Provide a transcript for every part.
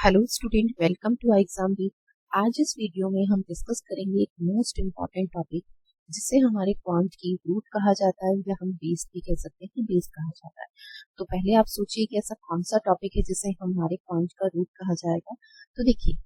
Hello student, welcome to exam week. आज इस video में हम डिस्कस करेंगे एक मोस्ट इम्पॉर्टेंट टॉपिक जिसे हमारे क्वांट की रूट कहा जाता है या हम बेस भी कह सकते हैं कि बेस कहा जाता है। तो पहले आप सोचिए कि ऐसा कौन सा टॉपिक है जिसे हमारे क्वांट का रूट कहा जाएगा। तो देखिए,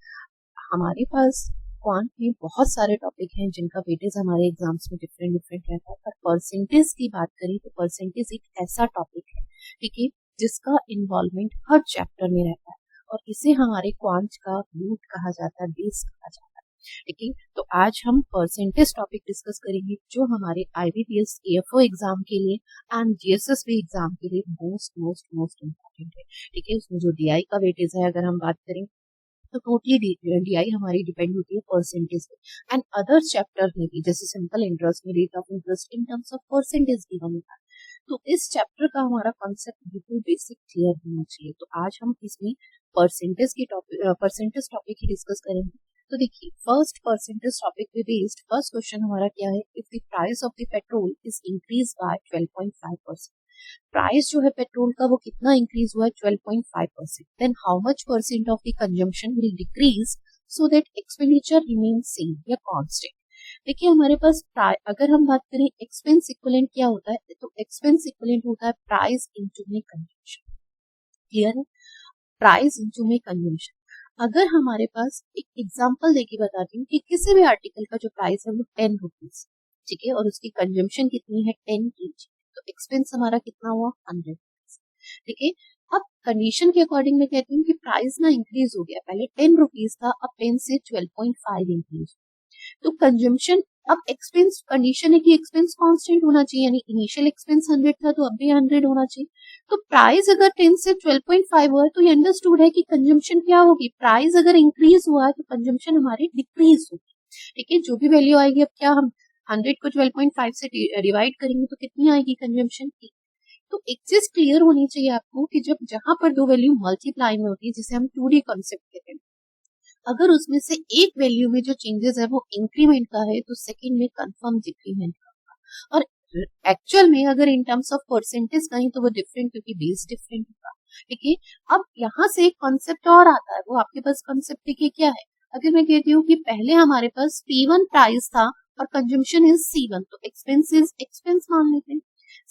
हमारे पास क्वांट में बहुत सारे टॉपिक हैं जिनका वेटेज हमारे एग्जाम्स में डिफरेंट डिफरेंट रहता है, पर परसेंटेज की बात करें तो परसेंटेज एक ऐसा टॉपिक है, ठीक है, जिसका इन्वॉल्वमेंट हर चैप्टर में रहता है और इसे हमारे क्वांट का रूट कहा जाता है, बेस कहा जाता है। ठीक है, तो आज हम परसेंटेज टॉपिक डिस्कस करेंगे जो हमारे आईबीपीएस एएफओ एग्जाम के लिए एंड जीएसएसबी एग्जाम के लिए मोस्ट मोस्ट मोस्ट इम्पोर्टेंट है। ठीक है, उसमें जो डीआई का वेटेज है अगर हम बात करें तो टोटली डीआई हमारी डिपेंड होती है परसेंटेज पे एंड अदर चैप्टर में भी, जैसे सिंपल इंटरेस्ट में rate of interest in terms of percentage given होता है। तो इस चैप्टर का हमारा कॉन्सेप्ट बिल्कुल बेसिक क्लियर होना चाहिए। तो आज हम इसमें परसेंटेज टॉपिक ही डिस्कस करेंगे। तो देखिए, फर्स्ट परसेंटेज टॉपिक पे बेस्ड फर्स्ट क्वेश्चन हमारा क्या है, if the price of the petrol is increase by 12.5%, price जो है पेट्रोल का वो कितना इंक्रीज हुआ है, 12.5%, then how much percent of the consumption will decrease so that expenditure remain same या कांस्टेंट। देखिए, हमारे पास अगर हम बात करें एक्सपेंस इक्विवेलेंट क्या होता है, तो एक्सपेंस इक्विवेलेंट होता है प्राइस इनटू में कंजम्पशन। क्लियर है, प्राइस इनटू में कंजम्पशन। अगर हमारे पास एक एग्जांपल देके बताती हूँ कि किसी भी आर्टिकल का जो प्राइस है वो 10 रुपीज, ठीक है, और उसकी कंजम्पशन कितनी है 10 kg, तो एक्सपेंस हमारा कितना हुआ 100 रुपीज। ठीक है, अब कंडीशन के अकॉर्डिंग मैं कहती हूँ कि प्राइस ना इंक्रीज हो गया, पहले 10 रुपीज था, अब 10 से 12.5 इंक्रीज। तो कंजम्पशन, अब एक्सपेंस कंडीशन है कि एक्सपेंस कांस्टेंट होना चाहिए, यानी इनिशियल एक्सपेंस 100 था तो अब भी 100 होना चाहिए। तो प्राइस अगर 10 से 12.5 हुआ है तो ये अंडरस्टूड है कि कंजम्पशन क्या होगी, प्राइस अगर इंक्रीज हुआ है तो कंजम्पशन हमारी डिक्रीज होगी। ठीक है, जो भी वैल्यू आएगी, अब क्या हम 100 को 12.5 से डिवाइड करेंगे तो कितनी आएगी कंजम्पशन की। तो एक चीज क्लियर होनी चाहिए आपको कि जब जहां पर दो वैल्यू मल्टीप्लाई में होती है, जिसे हम 2D कॉन्सेप्ट कहते हैं, अगर उसमें से एक वैल्यू में जो चेंजेस है वो इंक्रीमेंट का है तो सेकंड में कंफर्म डिक्रीमेंट का होगा, और एक्चुअल में अगर इन टर्म्स ऑफ परसेंटेज कहीं तो वो डिफरेंट, क्योंकि बेस डिफरेंट होगा। ठीक है, अब यहाँ से एक कॉन्सेप्ट और आता है, वो आपके पास कॉन्सेप्ट देखिए क्या है। अगर मैं कहती हूँ कि पहले हमारे पास P1 प्राइस था और कंजम्पशन इज C1, तो एक्सपेंस इज एक्सपेंस मान लेते हैं।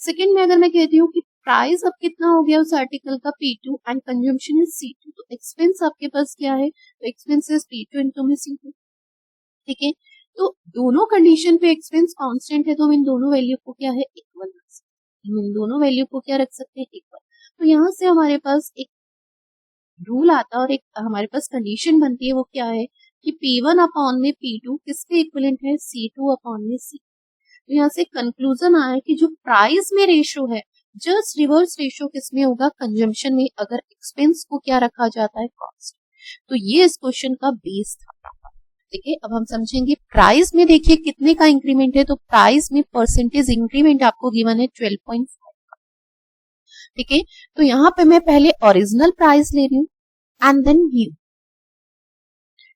सेकंड में अगर मैं कहती हूँ कि प्राइस अब कितना हो गया उस आर्टिकल का P2 and consumption is C2, तो एक्सपेंस आपके पास क्या है, तो एक्सपेंस इज P2 इनटू में C2। ठीक है, तो दोनों कंडीशन पे एक्सपेंस कांस्टेंट है तो हम इन दोनों वैल्यू को क्या है, इक्वल रख सकते हैं। हम इन दोनों वैल्यू को क्या रख सकते हैं, इक्वल। तो यहाँ से हमारे पास एक रूल आता है और एक हमारे पास कंडीशन बनती है, वो क्या है कि P1 अपॉन में P2 किसके इक्विवेलेंट है, C2 अपॉन में C। तो यहाँ से कंक्लूजन आया कि जो प्राइस में रेशो है, जस्ट रिवर्स रेशो किसमें होगा, कंजम्पशन में, अगर एक्सपेंस को क्या रखा जाता है, कॉस्ट। तो ये इस क्वेश्चन का बेस था। ठीक है, अब हम समझेंगे प्राइस में। देखिए कितने का इंक्रीमेंट है, तो प्राइस में परसेंटेज इंक्रीमेंट आपको गिवन है 12.5। ठीक है, तो यहाँ पे मैं पहले ओरिजिनल प्राइस ले रही हूँ एंड देन न्यू।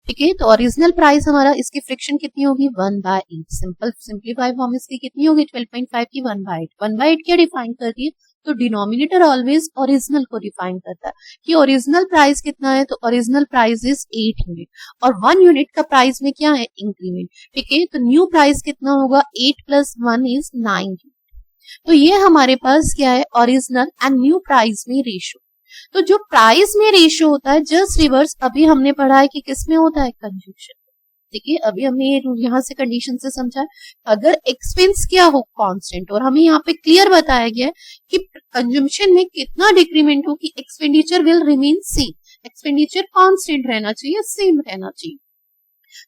ठीक है, तो ओरिजिनल प्राइस हमारा, इसकी फ्रिक्शन कितनी होगी 1/8, सिंपलीफाई फॉर्म इसकी कितनी होगी 12.5 की 1/8। 1/8 क्या डिफाइन करती है, तो डिनोमिनेटर ऑलवेज ओरिजिनल को डिफाइन करता है कि ओरिजिनल प्राइस कितना है, तो ओरिजिनल प्राइस इज 8 यूनिट और 1 यूनिट का प्राइस में क्या है, इंक्रीमेंट। ठीक है, तो न्यू प्राइस कितना होगा, 8 + 1 इज 9 यूनिट। तो ये हमारे पास क्या है, ओरिजिनल एंड न्यू प्राइस में रेशो। तो जो प्राइस में रेशो होता है, जस्ट रिवर्स अभी हमने पढ़ा है कि किस में होता है, कंजम्पशन। ठीक है, अभी हमने ये यहाँ से कंडीशन से समझा, अगर एक्सपेंस क्या हो कांस्टेंट, और हमें यहाँ पे क्लियर बताया गया है कि कंजम्पशन में कितना डिक्रीमेंट हो कि expenditure will remain same, expenditure constant रहना चाहिए, सेम रहना चाहिए।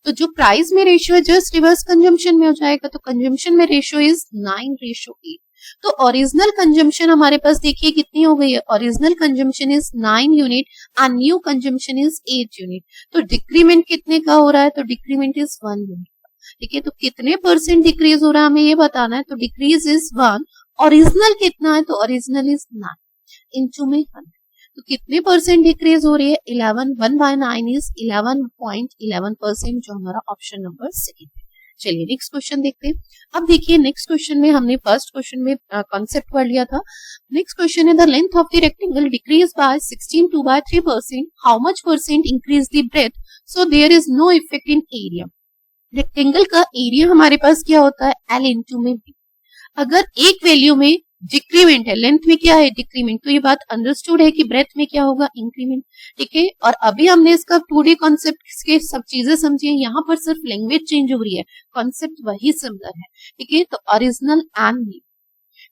तो जो प्राइस में रेशियो है जस्ट रिवर्स कंजम्पशन में हो जाएगा, तो कंजम्पशन में रेशियो इज 9:8। तो ओरिजिनल कंजम्पशन हमारे पास देखिए कितनी हो गई है, original consumption is 9 unit and new consumption is 8 unit. तो डिक्रीमेंट कितने का हो रहा है, तो डिक्रीमेंट इज 1 यूनिट। ठीक है, तो कितने परसेंट डिक्रीज हो रहा है हमें ये बताना है, तो डिक्रीज इज 1। ओरिजिनल कितना है, तो ओरिजिनल इज 9 इंटू में 100। तो कितने परसेंट डिक्रीज हो रही है, 11। 1/9 इज 11.11%, जो हमारा ऑप्शन नंबर सेकंड है। चलिए नेक्स्ट क्वेश्चन देखते हैं। अब देखिए नेक्स्ट क्वेश्चन में हमने फर्स्ट क्वेश्चन में कॉन्सेप्ट पढ़ लिया था। नेक्स्ट क्वेश्चन है the length of the rectangle decrease by 16/3%, how much percent increase the breadth, so there is no effect in area. Rectangle का एरिया हमारे पास क्या होता है, L इंटू में B। अगर एक वैल्यू में डिक्रीमेंट है, लेंथ में क्या है डिक्रीमेंट, तो ये बात अंडरस्टूड है कि ब्रेथ में क्या होगा इंक्रीमेंट। ठीक है, और अभी हमने इसका 2D कॉन्सेप्ट के सब चीजें समझी है, यहाँ पर सिर्फ लैंग्वेज चेंज हो रही है, कॉन्सेप्ट वही सिमिलर है। ठीक है, तो ओरिजिनल एंड न्यू।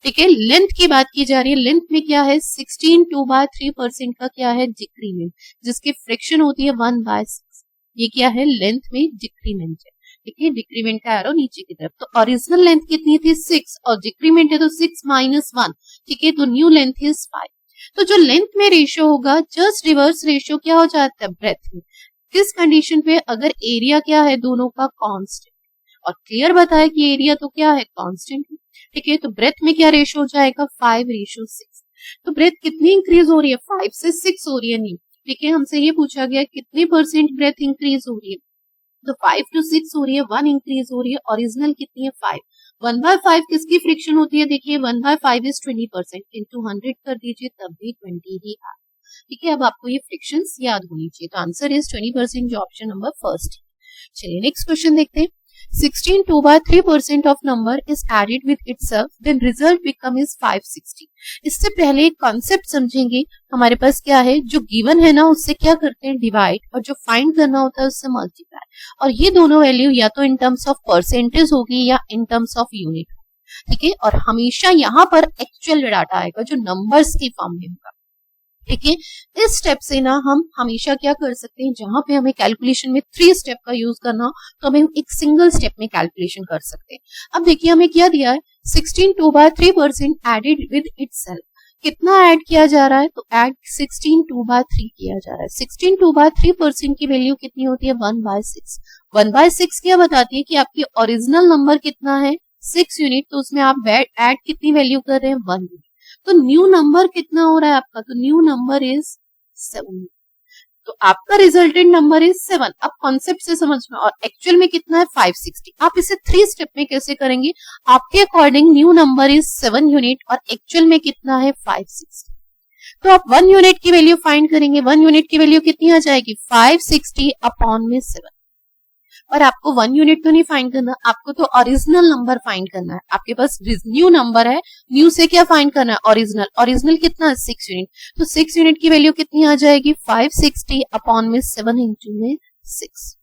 ठीक है, लेंथ की बात की जा रही है, लेंथ में क्या है 16/3% का क्या है डिक्रीमेंट, जिसकी फ्रिक्शन होती है 1/6। ये क्या है लेंथ में डिक्रीमेंट है। ठीक है, डिक्रीमेंट का एरो नीचे की तरफ। तो ओरिजिनल लेंथ कितनी थी 6 और डिक्रीमेंट है तो 6 - 1। ठीक है, तो न्यू लेंथ इज 5। तो जो लेंथ में रेशियो होगा जस्ट रिवर्स रेशियो क्या हो जाता है ब्रेथ में, किस कंडीशन पे, अगर एरिया क्या है दोनों का कांस्टेंट, और क्लियर बताया कि एरिया तो क्या है कांस्टेंट है। ठीक है, तो ब्रेथ में क्या रेशियो हो जाएगा 5:6। तो ब्रेथ कितनी इंक्रीज हो रही है 5 से 6 हो रही है नहीं। ठीक है, हमसे ये पूछा गया कितनी परसेंट ब्रेथ इंक्रीज हो रही है, तो 5 to 6 हो रही है, 1 इंक्रीज हो रही है। ओरिजिनल कितनी है 5। 1/5 किसकी फ्रिक्शन होती है, देखिए 1/5 इज 20%, इंटू 100 कर दीजिए तब भी 20 ही आ। ठीक है, अब आपको ये फ्रिक्शंस याद होनी चाहिए, तो आंसर इज 20% जो ऑप्शन नंबर फर्स्ट। चलिए नेक्स्ट क्वेश्चन देखते हैं। 16/2/3% of number is added with itself, then result become is 560। इससे पहले एक कॉन्सेप्ट समझेंगे, हमारे पास क्या है जो गिवन है ना उससे क्या करते हैं डिवाइड, और जो फाइंड करना होता है उससे मल्टीप्लाई, और ये दोनों वैल्यू या तो इन टर्म्स ऑफ परसेंटेज होगी या इन टर्म्स ऑफ यूनिट। ठीक है, और हमेशा यहाँ पर एक्चुअल डाटा आएगा जो नंबर्स की फॉर्म में होगा। ठीक है, इस स्टेप से ना हम हमेशा क्या कर सकते हैं, जहां पे हमें कैलकुलेशन में 3 स्टेप का यूज करना हो तो हमें एक सिंगल स्टेप में कैलकुलेशन कर सकते हैं। अब देखिए हमें क्या दिया है 16/2/3% एडेड विद इटसेल्फ। कितना ऐड किया जा रहा है, तो ऐड 16/2/3 किया जा रहा है। 16/2/3% की वैल्यू कितनी होती है 1/6। 1/6 क्या बताती है कि आपकी ओरिजिनल नंबर कितना है 6 यूनिट, तो उसमें आप ऐड कितनी वैल्यू कर रहे हैं 1 यूनिट। तो न्यू नंबर कितना हो रहा है आपका, तो न्यू नंबर इज 7। तो आपका रिजल्टेंट नंबर इज 7। अब कॉन्सेप्ट से समझना, और एक्चुअल में कितना है 560। आप इसे 3 स्टेप में कैसे करेंगे, आपके according new number is 7 unit और एक्चुअल में कितना है 560। तो आप 1 यूनिट की वैल्यू फाइंड करेंगे, 1 यूनिट की वैल्यू कितनी आ जाएगी 560 अपॉन में 7। और आपको 1 यूनिट तो नहीं फाइंड करना, आपको तो ओरिजिनल नंबर फाइंड करना है। आपके पास न्यू नंबर है, न्यू से क्या फाइंड करना है ओरिजिनल। ओरिजिनल कितना है 6 यूनिट, तो 6 यूनिट की वैल्यू कितनी आ जाएगी 560 अपॉन में 7 इंटू में 6।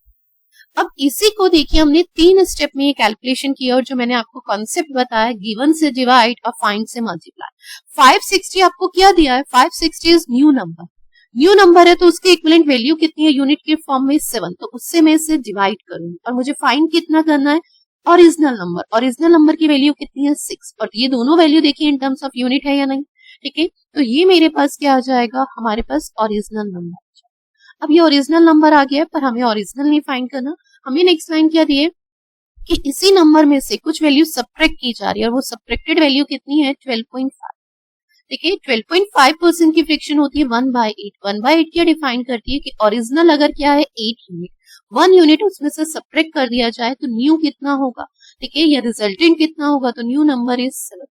अब इसी को देखिए हमने 3 स्टेप में ये कैलकुलेशन किया, और जो मैंने आपको कॉन्सेप्ट बताया गिवन से डिवाइड और फाइंड से मल्टीप्लाई। 560 आपको क्या दिया है 560 is new number. New number है तो उसकी इक्विवेलेंट वैल्यू कितनी है यूनिट के फॉर्म में 7, तो उससे मैं इसे डिवाइड करूंगी और मुझे फाइंड कितना करना है ओरिजिनल नंबर। ओरिजिनल नंबर की वैल्यू कितनी है 6, और ये दोनों वैल्यू देखिए इन टर्म्स ऑफ यूनिट है या नहीं। ठीक है, तो ये मेरे पास क्या आ जाएगा, हमारे पास ओरिजिनल नंबर। अब ये ओरिजिनल नंबर आ गया है, पर हमें ओरिजिनल नहीं फाइंड करना, हमें नेक्स्ट लाइन क्या दी है कि इसी नंबर में से कुछ वैल्यू सब्ट्रैक्ट की जा रही है, और वो सब्ट्रैक्टेड वैल्यू कितनी है 12.5। ठीक है, 12.5% की फ्रिक्शन होती है 1/8। 1/8 क्या डिफाइन करती है कि ओरिजिनल अगर क्या है 8 यूनिट, 1 यूनिट उसमें से सब्ट्रैक्ट कर दिया जाए तो न्यू कितना होगा। ठीक है, या रिजल्टेंट कितना होगा, तो न्यू नंबर इज 7।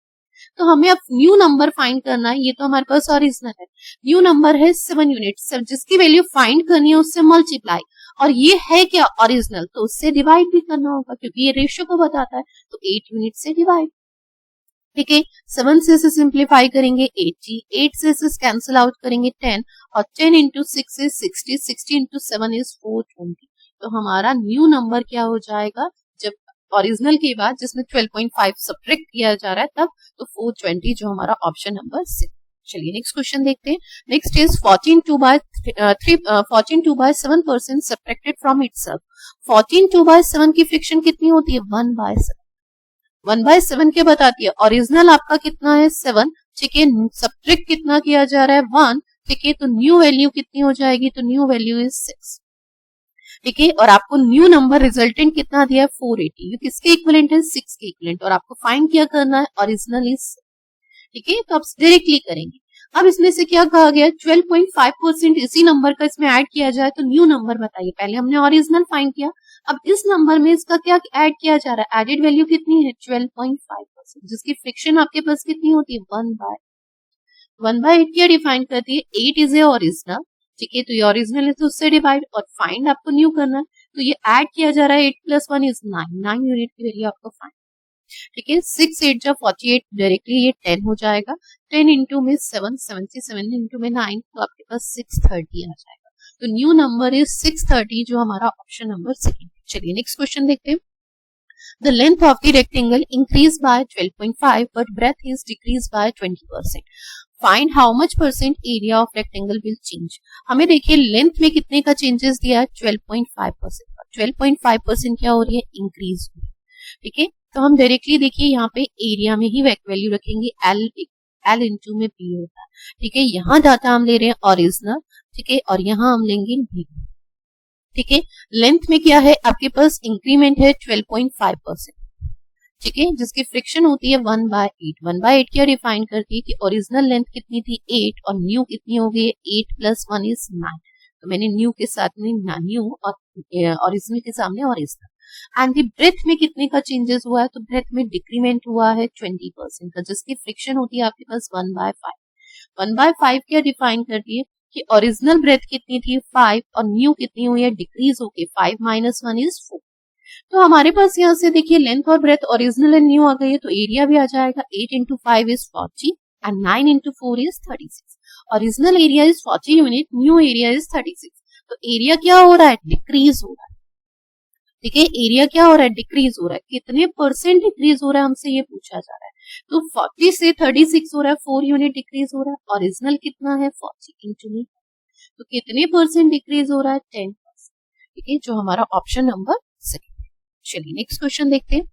तो हमें अब न्यू नंबर फाइंड करना है, ये तो हमारे पास ओरिजिनल है, न्यू नंबर है 7 यूनिट, जिसकी वैल्यू फाइंड करनी है उससे मल्टीप्लाई, और ये है क्या ओरिजिनल, तो उससे डिवाइड भी करना होगा क्योंकि ये रेशियो को बताता है, तो 8 यूनिट से डिवाइड। ठीक है, 7 से इसे सिंप्लीफाई करेंगे 80, 8 से इसे कैंसिल आउट करेंगे 10, और 10 इंटू 6 इज 60, 60 इंटू 7 इज 420। तो हमारा न्यू नंबर क्या हो जाएगा जब ओरिजिनल के बाद जिसमें 12.5 सब्ट्रैक्ट किया जा रहा है तब, तो 420 जो हमारा ऑप्शन नंबर 6। चलिए नेक्स्ट क्वेश्चन देखते हैं। Next is 14/2/7% subtracted from itself. 14/2/7 की फ्रिक्शन कितनी होती है 1/7। 1/7 क्या बताती है, ओरिजिनल आपका कितना है 7, ठीक है, सब्ट्रैक्ट कितना किया जा रहा है 1, ठीक है, तो न्यू वैल्यू कितनी हो जाएगी, तो न्यू वैल्यू इज 6। ठीक है, और आपको न्यू नंबर रिजल्टेंट कितना दिया है 480, ये किसके इक्विवेलेंट है 6 के इक्विवेलेंट, और आपको फाइंड क्या करना है ओरिजिनल इज। ठीक है, तो आप डायरेक्टली करेंगे। अब इसमें से क्या कहा गया 12.5% इसी नंबर का इसमें ऐड किया जाए तो न्यू नंबर बताइए। पहले हमने ओरिजिनल फाइंड किया, अब इस नंबर में इसका क्या ऐड किया जा रहा है, एडेड वैल्यू कितनी है 12.5%, जिसकी फ्रिक्शन आपके पास कितनी होती है 1/8 क्या डिफाइन करती है, 8 इज ए ओरिजिनल, ठीक है, तो ये ओरिजिनल है तो उससे डिवाइड, और फाइंड आपको न्यू करना है, तो ये ऐड किया जा रहा है 8 + 1 इज 9 यूनिट की वैल्यू आपको फाइंड, ठीक है। 6 8 जा 48, डायरेक्टली ये 10 हो जाएगा, 10 इंटू में 7, 77 इंटू में 9, तो आपके पास 630 आ जाएगा, तो न्यू नंबर इज 630, जो हमारा ऑप्शन नंबर सेकंड। चलिए नेक्स्ट क्वेश्चन देखते हैं। The length of the rectangle increased by 12.5 but breadth is decreased by 20%. Find how much % area of rectangle will change. हमें देखिए लेंथ में कितने का चेंजेस दिया है 12.5% का, 12.5% क्या हो रही है इंक्रीज हो रही है, ठीक है। तो हम डायरेक्टली देखिए यहाँ पे एरिया में ही वैल्यू रखेंगे, एल इंटू में बी होता है, ठीक है। यहाँ डाटा हम ले रहे हैं ओरिजिनल, ठीक है, और यहाँ हम लेंगे बी, ठीक है। लेंथ में क्या है आपके पास इंक्रीमेंट है 12.5%, ठीक है, जिसकी फ्रिक्शन होती है 1/8। 1/8 क्या डिफाइन करती है कि ओरिजिनल लेंथ कितनी थी 8 और न्यू कितनी हो गई है 8 + 1 इज 9, तो मैंने न्यू के साथ में न्यू और ओरिजिनल के सामने ओरिजिनल। एंड द ब्रेथ में कितने का चेंजेस हुआ है, तो ब्रेथ में डिक्रीमेंट हुआ है 20% का, जिसकी फ्रिक्शन होती है आपके पास 1/5। 1/5 क्या डिफाइन करती है कि ओरिजिनल ब्रेथ कितनी थी 5 और न्यू कितनी हुई है डिक्रीज होके 5 - 1 इज 4। तो हमारे पास यहाँ से देखिए लेंथ और ब्रेथ ओरिजिनल एंड न्यू आ गई है, तो एरिया भी आ जाएगा 8 into 5 is 40 and 9 into 4 is 36। Original area is 40 unit, new area is 36, तो एरिया क्या हो रहा है डिक्रीज हो रहा है, ठीक है। एरिया क्या हो रहा है डिक्रीज हो रहा है, कितने % डिक्रीज हो रहा है हमसे ये पूछा जा रहा है, तो 40 से 36 हो रहा है, 4 यूनिट डिक्रीज हो रहा है। ओरिजिनल कितना है 40 इंटू में, तो कितने % डिक्रीज हो रहा है 10%, ठीक है, जो हमारा ऑप्शन नंबर सेकंड। चलिए नेक्स्ट क्वेश्चन देखते हैं।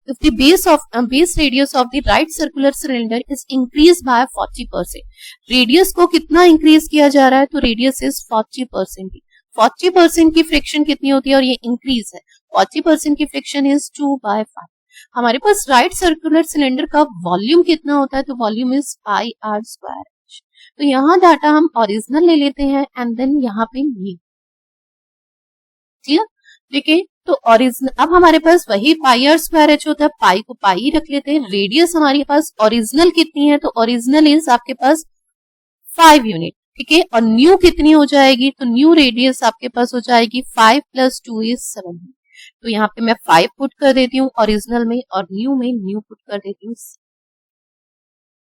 If the base radius of the right circular cylinder is increased by 40%, radius को कितना इंक्रीज किया जा रहा है, तो रेडियस इज 40%। 40% की फ्रिक्शन कितनी होती है और ये इंक्रीज है, 40% की फ्रिक्शन इज 2/5। हमारे पास राइट सर्कुलर सिलेंडर का वॉल्यूम कितना होता है, तो वॉल्यूम इज πr²। तो यहाँ डाटा हम ओरिजिनल ले लेते हैं एंड देन यहाँ पे न्यू, ठीक है। तो ओरिजिनल अब हमारे पास वही πr²h होता है, पाई को पाई रख लेते हैं। रेडियस हमारे पास ओरिजिनल कितनी है, तो ओरिजिनल इज आपके पास 5 यूनिट, ठीक है, और न्यू कितनी हो जाएगी, तो न्यू रेडियस आपके पास हो जाएगी 5 + 2 इज 7। तो यहाँ पे मैं 5 पुट कर देती हूँ ओरिजिनल में और न्यू में न्यू पुट कर देती हूँ,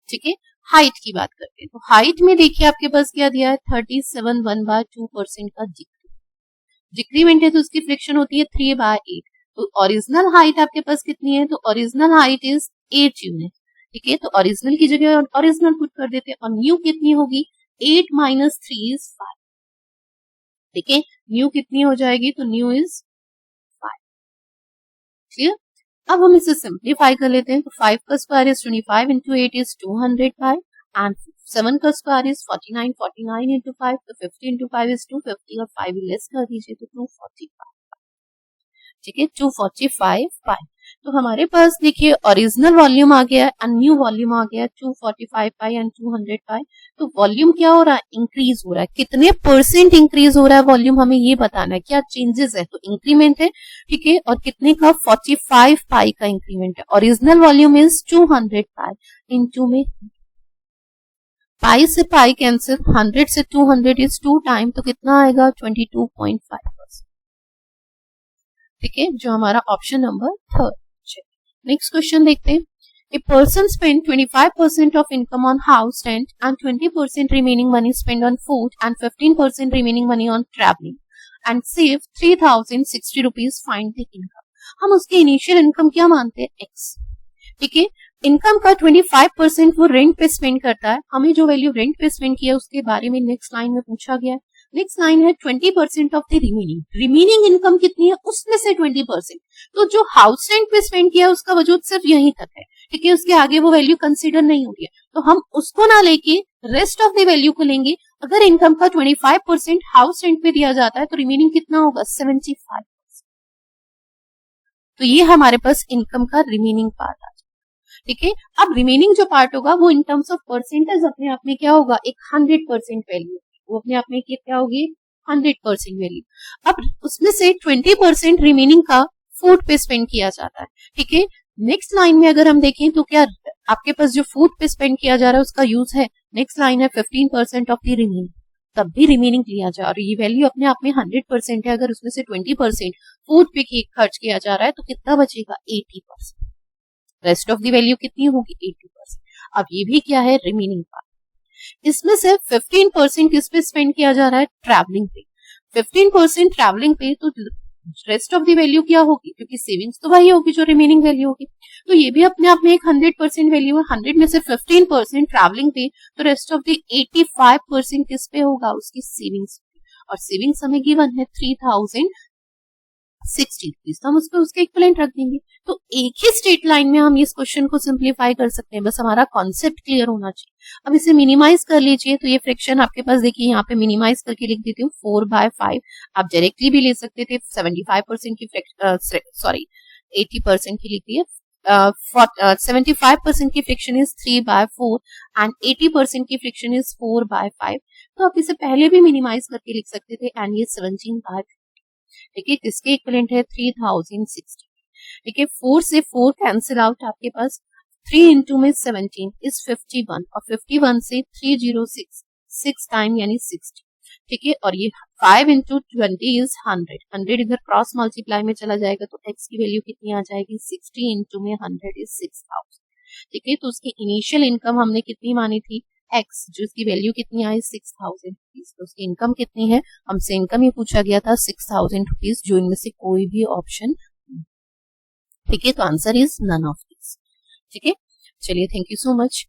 ठीक है। हाइट की बात करते हैं, तो हाइट में देखिए आपके पास क्या दिया है 37, 1/2% का डिक्रीमेंट है, तो उसकी फ्रिक्शन होती है 3/8। तो ओरिजिनल हाइट आपके पास कितनी है, तो ओरिजिनल हाइट इज 8 यूनिट, ठीक है, तो ओरिजिनल की जगह ओरिजिनल पुट कर देते हैं, और न्यू कितनी होगी 8 - 3 इज 5, ठीक है, न्यू कितनी हो जाएगी, तो न्यू इज 5, ठीक है। अब हम इसे सिंप्लीफाई कर लेते हैं, तो 5 का square is 25 into 8 is 205 and 7 का स्क्वायर इज 49, 49 इंटू 5, तो 50 इंटू 5 इज 250 और 5 लेस कर दीजिए तो 245, ठीक है, 245 पाई। तो हमारे पास देखिए ओरिजिनल वॉल्यूम आ गया एंड न्यू वॉल्यूम आ गया 245 पाई एंड 200 पाई। तो वॉल्यूम क्या हो रहा है इंक्रीज हो रहा है, कितने % इंक्रीज हो रहा है वॉल्यूम हमें ये बताना है, क्या चेंजेस है, तो इंक्रीमेंट है, ठीक है, और कितने का 45 पाई का इंक्रीमेंट है। Original volume is 200 pi, into में पाई से पाई कैंसिल, 100 से 200 इज 2 टाइम, तो कितना आएगा 22.5%, ठीक है, जो हमारा option number third. Next question देखते हैं। A person spent 25% of income on house rent and 20% remaining money spent on food and 15% remaining money on traveling and save 3060 rupees. Find the income. हम उसके इनिशियल इनकम क्या मानते हैं x, ठीक है। Income का 25% वो रेंट पे स्पेंड करता है, हमें जो वैल्यू रेंट पे स्पेंड किया उसके बारे में नेक्स्ट लाइन में पूछा गया है। नेक्स्ट लाइन है 20% ऑफ द रिमेनिंग इनकम कितनी है उसमें से 20%, तो जो हाउस रेंट पे स्पेंड किया उसका वजूद सिर्फ यहीं तक है, ठीक है, उसके आगे वो वैल्यू कंसीडर नहीं होगी, तो हम उसको ना लेके रेस्ट ऑफ द वैल्यू को लेंगे। अगर इनकम का 25% हाउस रेंट पे दिया जाता है तो रिमेनिंग कितना होगा 75%, तो ये हमारे पास इनकम का रिमेनिंग पार्ट आ जाएगा, ठीक है। अब रिमेनिंग जो पार्ट होगा वो इन टर्म्स ऑफ परसेंटेज अपने आप में क्या होगा एक 100% वैल्यू, वो अपने आप में क्या होगी 100% वैल्यू। अब उसमें से 20% रिमेनिंग का फूड पे स्पेंड किया जाता है, ठीक है। नेक्स्ट लाइन में अगर हम देखें तो क्या आपके पास जो फूड पे स्पेंड किया जा रहा है उसका यूज है। नेक्स्ट लाइन है 15% ऑफ द रिमेनिंग, तब भी रिमेनिंग लिया जा रहा है। ये वैल्यू अपने आप में 100% है, अगर उसमें से 20% फूड पे खर्च किया जा रहा है तो कितना बचेगा 80%। रेस्ट ऑफ द वैल्यू कितनी होगी 80%। अब ये भी क्या है रिमेनिंग पार्ट। इसमें से 15% किस पे स्पेंड किया जा रहा है ट्रैवलिंग पे। 15% ट्रैवलिंग पे, तो रेस्ट ऑफ द वैल्यू क्या होगी, क्योंकि सेविंग्स तो वही होगी जो रिमेनिंग वैल्यू होगी। तो ये भी अपने आप में एक 100% वैल्यू है। 100 में से 15% ट्रैवलिंग पे, तो रेस्ट ऑफ द 85% किस पे होगा उसकी सेविंग्स। और सेविंग्स हमें गिवन है 3060 रुपीज, तो हम उसको उसके इक्विवेलेंट रख देंगे। तो एक ही स्ट्रेट लाइन में हम इस क्वेश्चन को सिंप्लीफाई कर सकते हैं, बस हमारा कॉन्सेप्ट क्लियर होना चाहिए। अब इसे मिनिमाइज कर लीजिए, तो ये फ्रैक्शन आपके पास देखिए यहाँ पे मिनिमाइज करके लिख देती हूँ 4/5। आप डायरेक्टली भी ले सकते थे 75% की सॉरी 80% की लिख दिए। 75% की फ्रैक्शन इज 3/4 एंड 80% की फ्रैक्शन इज 4/5। तो आप इसे पहले भी मिनिमाइज करके लिख सकते थे एंड ये 17/5, ठीक है। किसके इक्विवेलेंट है 3060, ठीक है। 4 से 4 कैंसिल आउट, आपके पास 3 इंटू में 17 इज 51 और 51 से 306 6 टाइम यानी 60, ठीक है। और ये 5 इंटू 20 इज 100। 100 इधर क्रॉस मल्टीप्लाई में चला जाएगा तो एक्स की वैल्यू कितनी आ जाएगी 60 इंटू में 100 इज 6000, ठीक है। तो उसकी इनिशियल इनकम हमने कितनी मानी थी एक्स, जो इसकी वैल्यू कितनी आई 6000 रुपीज। तो उसकी इनकम कितनी है, हमसे इनकम ही पूछा गया था 6000 रुपीज, जो इनमें से कोई भी ऑप्शन, ठीक है। तो answer is none of this, ठीक है। चलिए थैंक यू सो मच।